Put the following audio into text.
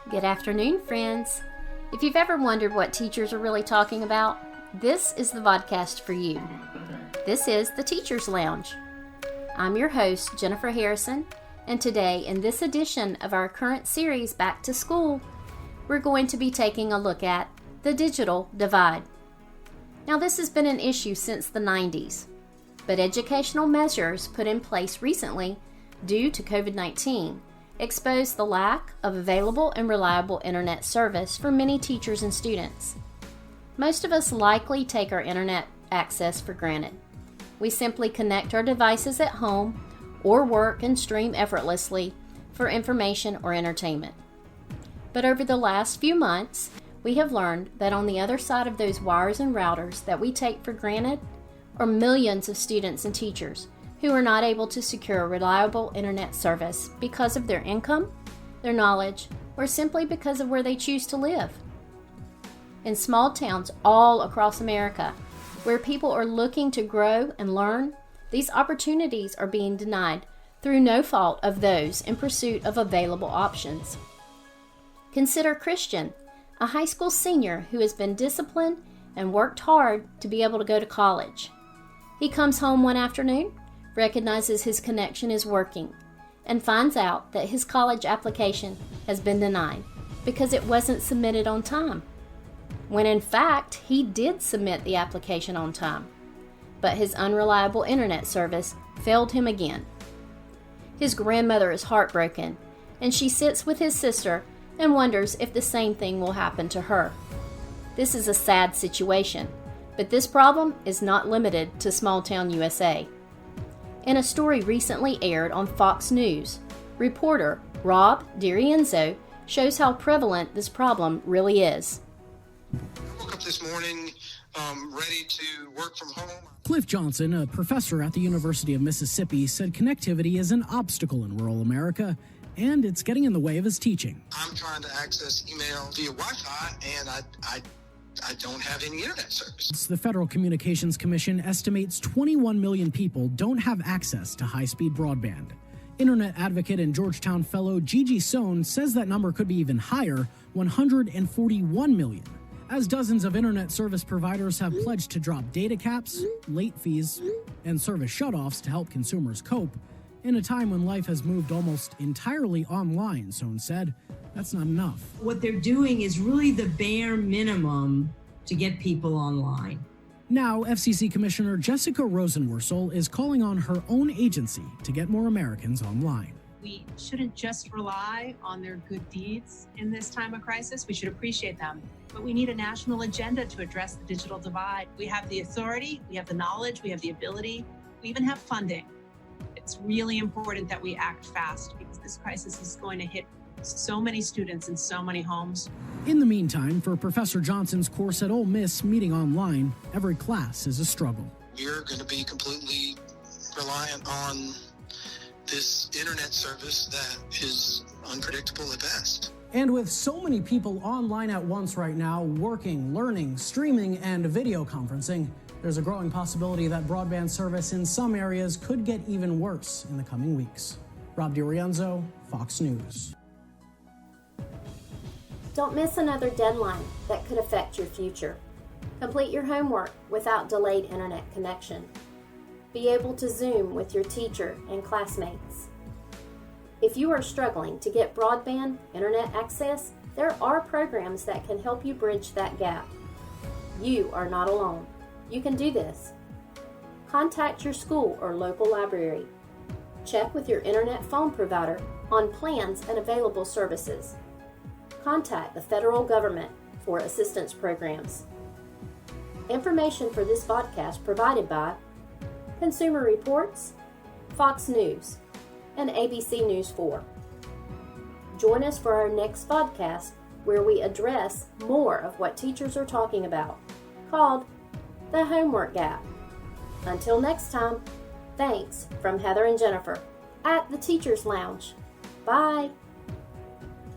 Good afternoon, friends. If you've ever wondered what teachers are really talking about, this is the Vodcast for you. This is the Teacher's Lounge. I'm your host, Jennifer Harrison, and today, in this edition of our current series, Back to School, we're going to be taking a look at the digital divide. Now, this has been an issue since the 90s, but educational measures put in place recently due to COVID-19 exposed the lack of available and reliable internet service for many teachers and students. Most of us likely take our internet access for granted. We simply connect our devices at home or work and stream effortlessly for information or entertainment. But over the last few months, we have learned that on the other side of those wires and routers that we take for granted are millions of students and teachers who are not able to secure reliable internet service because of their income, their knowledge, or simply because of where they choose to live. In small towns all across America, where people are looking to grow and learn, these opportunities are being denied through no fault of those in pursuit of available options. Consider Christian, a high school senior who has been disciplined and worked hard to be able to go to college. He comes home one afternoon, recognizes his connection is working, and finds out that his college application has been denied because it wasn't submitted on time. When in fact, he did submit the application on time, but his unreliable internet service failed him again. His grandmother is heartbroken, and she sits with his sister and wonders if the same thing will happen to her. This is a sad situation, but this problem is not limited to small-town USA. In a story recently aired on Fox News, reporter Rob DiRienzo shows how prevalent this problem really is. I woke up this morning ready to work from home. Cliff Johnson, a professor at the University of Mississippi, said connectivity is an obstacle in rural America, and it's getting in the way of his teaching. I'm trying to access email via Wi-Fi, and I don't have any internet service. The Federal Communications Commission estimates 21 million people don't have access to high-speed broadband. Internet advocate and Georgetown fellow Gigi Sohn says that number could be even higher, 141 million, as dozens of internet service providers have pledged to drop data caps, late fees, and service shutoffs to help consumers cope. In a time when life has moved almost entirely online, Sohn said, that's not enough. What they're doing is really the bare minimum to get people online. Now, FCC Commissioner Jessica Rosenworcel is calling on her own agency to get more Americans online. We shouldn't just rely on their good deeds in this time of crisis. We should appreciate them. But we need a national agenda to address the digital divide. We have the authority, we have the knowledge, we have the ability, we even have funding. It's really important that we act fast because this crisis is going to hit so many students in so many homes. In the meantime, for Professor Johnson's course at Ole Miss meeting online, every class is a struggle. We're going to be completely reliant on this internet service that is unpredictable at best. And with so many people online at once right now, working, learning, streaming, and video conferencing, there's a growing possibility that broadband service in some areas could get even worse in the coming weeks. Rob DiRienzo, Fox News. Don't miss another deadline that could affect your future. Complete your homework without delayed internet connection. Be able to Zoom with your teacher and classmates. If you are struggling to get broadband internet access, there are programs that can help you bridge that gap. You are not alone. You can do this. Contact your school or local library. Check with your internet phone provider on plans and available services. Contact the federal government for assistance programs. Information for this podcast provided by Consumer Reports, Fox News, and ABC News 4. Join us for our next podcast where we address more of what teachers are talking about, called the homework gap. Until next time, thanks from Heather and Jennifer at the Teacher's Lounge. Bye.